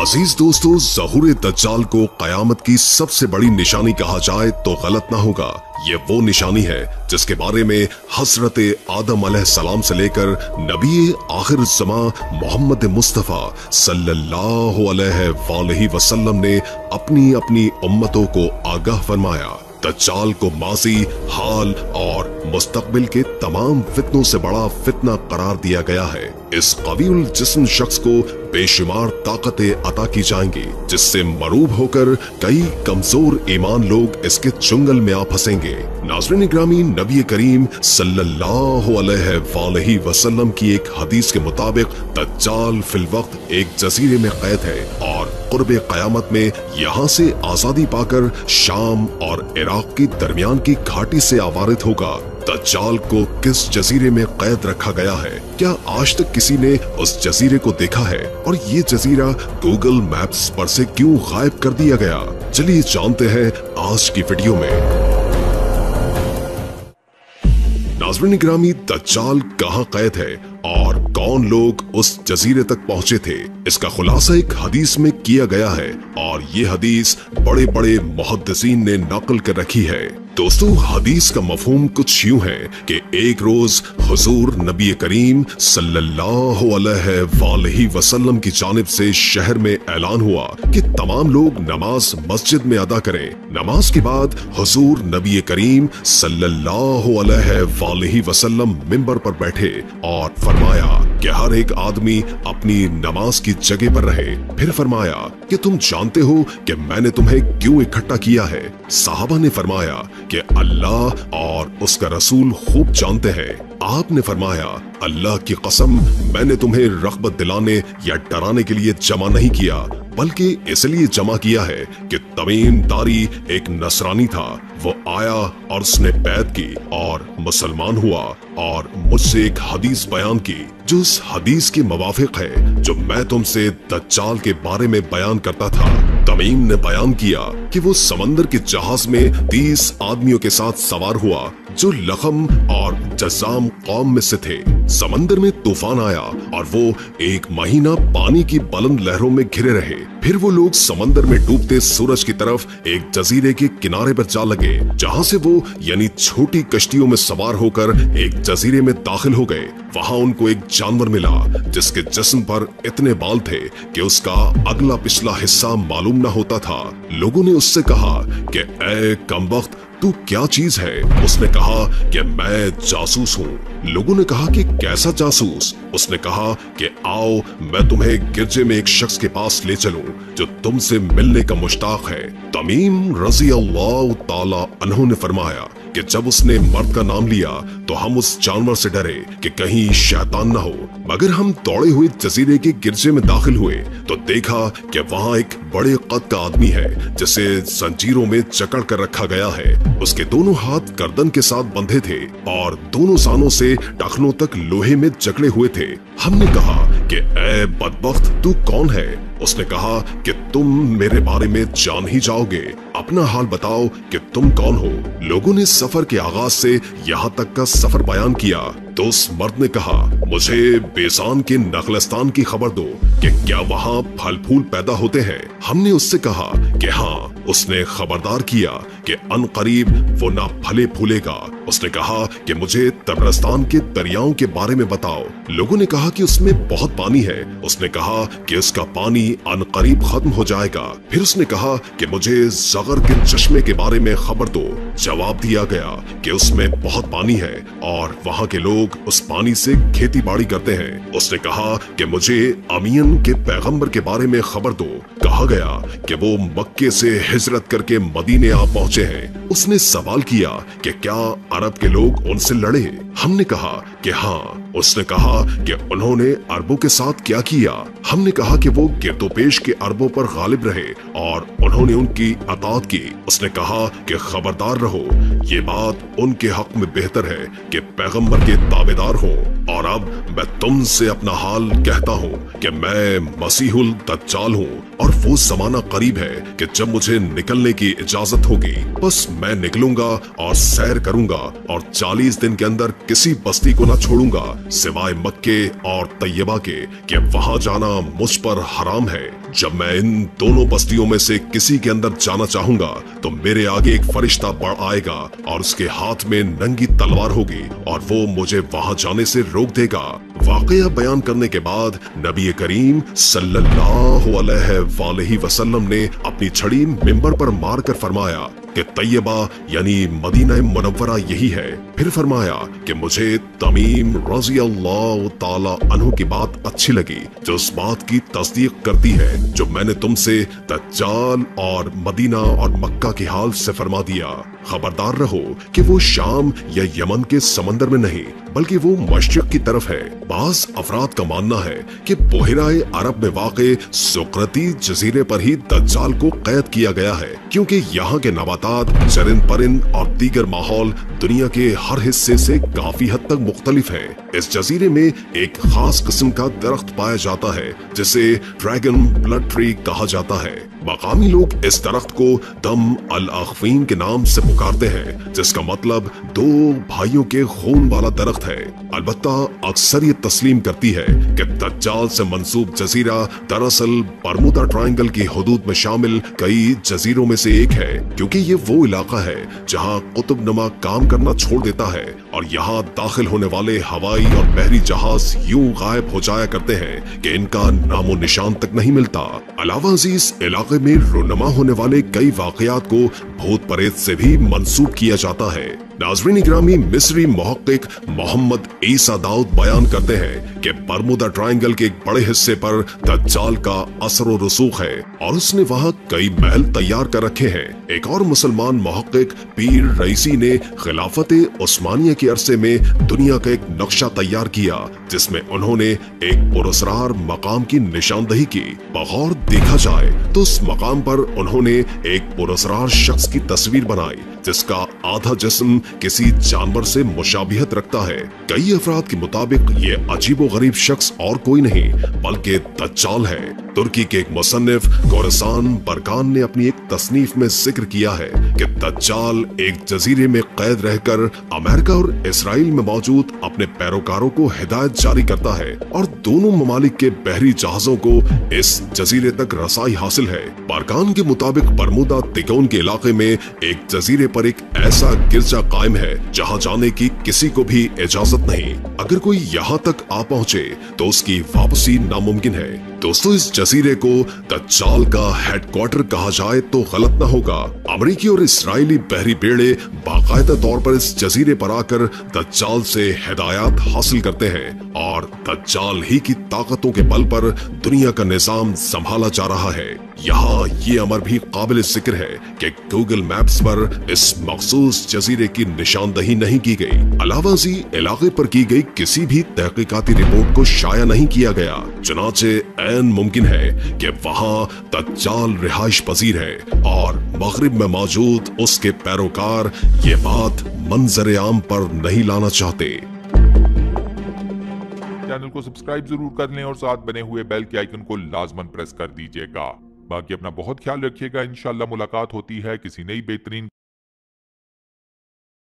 अजीज दोस्तों, ज़हूर दज्जाल को कयामत की सबसे बड़ी निशानी कहा जाए तो गलत ना होगा। ये वो निशानी है जिसके बारे में हजरत आदम अलैहिस्सलाम से लेकर नबी आखिर ज़मा मोहम्मद मुस्तफ़ा सल्लल्लाहु अलैहि वसल्लम ने अपनी अपनी उम्मतों को आगाह फरमाया। दज्जाल को माजी, हाल और मुस्तकबिल के तमाम फितनों से बड़ा फितना करार दिया गया है। इस कवीउल जिस्म शख्स को बेशुमार ताकतें अता की जाएंगी, जिससे मरूब होकर कई कमजोर ईमान लोग इसके चुंगल में आ फंसेंगे। नाज़रीन ग्रामी, नबी करीम सल्लल्लाहु अलैहि वसल्लम की एक हदीस के मुताबिक दज्जाल फिल वक्त एक जजीरे में कैद है और कुर्बे कयामत में यहाँ से आजादी पाकर शाम और इराक की दरमियान की घाटी से अवारिद होगा। दज्जाल को किस जजीरे में कैद रखा गया है? क्या आज तक किसी ने उस जजीरे को देखा है? और ये जजीरा गूगल मैप्स पर से क्यों गायब कर दिया गया? चलिए जानते हैं आज की वीडियो में। नाज़रीन ग्रामी, दज्जाल कहाँ कैद है और कौन लोग उस जजीरे तक पहुँचे थे, इसका खुलासा एक हदीस में किया गया है और ये हदीस बड़े बड़े मुहद्दिसीन ने नकल कर रखी है। दोस्तों, हदीस का मफहूम कुछ यूं है कि एक रोज हुजूर नबी करीम सल्लल्लाहु अलैहि वसल्लम की जानिब से शहर में ऐलान हुआ कि तमाम लोग नमाज मस्जिद में अदा करें। नमाज के बाद हुजूर नबी करीम सल्लल्लाहु अलैहि वसल्लम मिंबर पर बैठे और फरमाया कि हर एक आदमी अपनी नमाज की जगह पर रहे। फिर फरमाया कि तुम जानते हो कि मैंने तुम्हें क्यों इकट्ठा किया है? साहबा ने फरमाया कि अल्लाह और उसका रसूल खूब जानते हैं। आपने फरमाया, अल्लाह की कसम, मैंने तुम्हें रग़बत दिलाने या डराने के लिए जमा नहीं किया, बल्कि इसलिए जमा किया है कि तमीम दारी एक नसरानी था। वो आया और उसने बैत की और मुसलमान हुआ और मुझसे एक हदीस बयान की जो उस हदीस के मुवाफिक है जो मैं तुमसे दज्जाल के बारे में बयान करता था। तमीम ने बयान किया कि वो समंदर के जहाज में 30 आदमियों के साथ सवार हुआ जो लखम और जज़ाम कौम में से थे। समंदर में तूफान आया और वो एक महीना पानी की बुलंद लहरों में घिरे रहे। फिर वो लोग समंदर में डूबते सूरज की तरफ एक जजीरे के किनारे पर जा लगे, जहाँ से वो यानी छोटी कश्तियों में सवार होकर एक जजीरे में दाखिल हो गए। वहाँ उनको एक जानवर मिला जिसके जिस्म पर इतने बाल थे कि उसका अगला पिछला हिस्सा मालूम न होता था। लोगों ने उससे कहा कि ऐ कमबख्त, तू क्या चीज है? उसने कहा कि मैं जासूस हूँ। लोगों ने कहा कि कैसा जासूस? उसने कहा कि आओ मैं तुम्हें गिरजे में एक शख्स के पास ले चलूं जो तुमसे मिलने का मुश्ताक है। तमीम रज़ी अल्लाह ताला अन्हु ने फरमाया कि जब उसने मर्द का नाम लिया तो हम उस जानवर से डरे कि कहीं शैतान न हो, मगर हम दौड़े हुए जजीरे के गिरजे में दाखिल हुए तो देखा कि वहाँ एक बड़े कद का आदमी है जिसे जंजीरों में जकड़ कर रखा गया है। उसके दोनों हाथ गर्दन के साथ बंधे थे और दोनों सानों से टखनों तक लोहे में जकड़े हुए थे। हमने कहा कि ऐ बदबख्त, तू कौन है? उसने कहा कि तुम मेरे बारे में जान ही जाओगे, अपना हाल बताओ कि तुम कौन हो। लोगों ने सफर के आगाज से यहाँ तक का सफर बयान किया तो उस मर्द ने कहा, मुझे बेसान के नखलस्तान की खबर दो कि क्या वहाँ फल फूल पैदा होते हैं। हमने उससे कहा कि हाँ। उसने खबरदार किया कि अनकरीब वो ना फले फूलेगा। उसने कहा कि मुझे तबरस्तान के दरियाओं के बारे में बताओ। लोगों ने कहा कि उसमें बहुत पानी है। उसने कहा कि उसका पानी अनकरीब खत्म हो जाएगा। फिर उसने कहा कि मुझे ज़गर के चश्मे के बारे में खबर दो। जवाब दिया गया कि उसमें बहुत पानी है और वहाँ के लोग उस पानी से खेती बाड़ी करते हैं। उसने कहा कि मुझे अमीन के पैगंबर के बारे में खबर दो। कहा गया कि वो मक्के से हिजरत करके मदीने आ पहुँचे हैं। उसने सवाल किया कि क्या अरब के लोग उनसे लड़े? हमने कहा कि हाँ। उसने कहा कि उन्होंने अरबों के साथ क्या किया? हमने कहा कि वो गिरदोपेश के अरबों पर गालिब रहे और उन्होंने उनकी अताअत की। उसने कहा कि खबरदार रहो, ये बात उनके हक में बेहतर है कि पैगंबर के ताबेदार हो। और अब मैं तुमसे अपना हाल कहता हूँ कि मैं मसीहुल दज्जाल हूँ और वो जमाना करीब है कि जब मुझे निकलने की इजाजत होगी बस मैं निकलूंगा और सैर करूंगा और 40 दिन के अंदर किसी बस्ती को न न छोड़ूंगा सिवाय मक्के और तैयबा के कि वहां जाना मुझ पर हराम है। जब मैं इन दोनों बस्तियों में से किसी के अंदर जाना चाहूंगा तो मेरे आगे एक फरिश्ता बढ़ आएगा और उसके हाथ में नंगी तलवार होगी और वो मुझे वहां जाने से रोक देगा। वाकया बयान करने के बाद नबी करीम सल्लल्लाहु अलैहि वसल्लम ने अपनी छड़ी मिंबर पर मारकर फरमाया कि तैयबा यानी मदीना मुनव्वरा यही है। फिर फरमाया कि मुझे तमीम रज़ी अल्लाह ताला अन्हु की बात अच्छी लगी जो उस बात की तस्दीक करती है जो मैंने तुमसे दज्जाल और मदीना और मक्का के हाल से फरमा दिया। खबरदार रहो कि वो शाम या यमन के समंदर में नहीं बल्कि वो मशरिक की तरफ है। बाज अफराद का मानना है कि बोहिराए अरब में वाक़े सुकरती जजीरे पर ही दज्जाल को कैद किया गया है क्योंकि यहाँ के नबातात, चरिंद परिंद और दीगर माहौल दुनिया के हर हिस्से से काफी हद तक मुख्तलिफ है। इस जजीरे में एक खास किस्म का दरख्त पाया जाता है जिसे ड्रैगन ब्लड ट्री कहा जाता है। मकामी लोग इस दरख्त को दम अल अखवीन के नाम से पुकारते हैं जिसका मतलब दो भाइयों के खून वाला दरख्त है। अलबत्ता अक्सर ये तस्लीम करती है कि दज्जाल से मंसूब जजीरा दरअसल बरमुदा ट्रायंगल की हुदूद में शामिल कई जजीरों में से एक है क्योंकि ये वो इलाका है जहाँ कुतुबनुमा काम करना छोड़ देता है और यहाँ दाखिल होने वाले हवाई और बहरी जहाज यूं गायब हो जाया करते हैं कि इनका नामो निशान तक नहीं मिलता। अलावा अजीज इलाके में रुनमा होने वाले कई वाकयात को भूत प्रेत से भी मंसूब किया जाता है। नाज़रीन इकरामी, मिस्री मुहक्किक मोहम्मद ईसा दाऊद बयान करते हैं कि बरमुदा ट्रायंगल के एक बड़े हिस्से पर दज्जाल का असर व रसूख है और उसने वहाँ कई महल तैयार कर रखे हैं। एक और मुसलमान मुहक्किक पीर रईसी ने खिलाफत उस्मानिया के अरसे में दुनिया का एक नक्शा तैयार किया जिसमें उन्होंने एक पुरस्कार मकाम की निशानदही की। बगौर देखा जाए तो उस मकाम पर उन्होंने एक पुरस्कार शख्स की तस्वीर बनाई जिसका आधा जिस्म किसी जानवर से मुशाबिहत रखता है। कई अफराद के मुताबिक ये अजीबो गरीब शख्स और कोई नहीं बल्कि दज्जाल है। तुर्की के एक मुसन्निफ गोरसान बरकान ने अपनी एक तसनीफ में जिक्र किया है कि दज्जाल एक जजीरे में कैद रहकर अमेरिका और इसराइल में मौजूद अपने पैरोकारों को हिदायत जारी करता है और दोनों ममालिक के बहरी जहाजों को इस जजीरे तक रसाई हासिल है। बरकान के मुताबिक बरमुदा तिकोन के इलाके में एक जजीरे पर एक ऐसा गिरजा कायम है जहां जाने की किसी को भी इजाजत नहीं। अगर कोई यहां तक आ पहुंचे तो उसकी वापसी नामुमकिन है। दोस्तों, इस जजीरे को दज्जाल का हेडक्वार्टर कहा जाए तो गलत न होगा। अमेरिकी और इस्राएली बहरी बेड़े बाकायदा तौर पर इस जजीरे पर आकर दज्जाल से हिदायत हासिल करते हैं और दज्जाल ही की ताकतों के बल पर दुनिया का निजाम संभाला जा रहा है। यहाँ ये अमर भी काबिल जिक्र है कि गूगल मैप्स पर इस मखसूस जजीरे की निशानदही नहीं की गई। अलावा जी इलाके पर की गई किसी भी तहकीकाती रिपोर्ट को शाया नहीं किया गया। चुनाचे ऐन मुमकिन है कि वहाँ दज्जाल रिहाइश पजीर है और मगरिब में मौजूद उसके पैरोकार ये बात मंजर आम पर नहीं लाना चाहते। चैनल को सब्सक्राइब जरूर कर लें और साथ बने हुए बेल के आइकन को लाजमन प्रेस कर दीजिएगा। बाकी अपना बहुत ख्याल रखिएगा। इंशाल्लाह मुलाकात होती है किसी नई बेहतरीन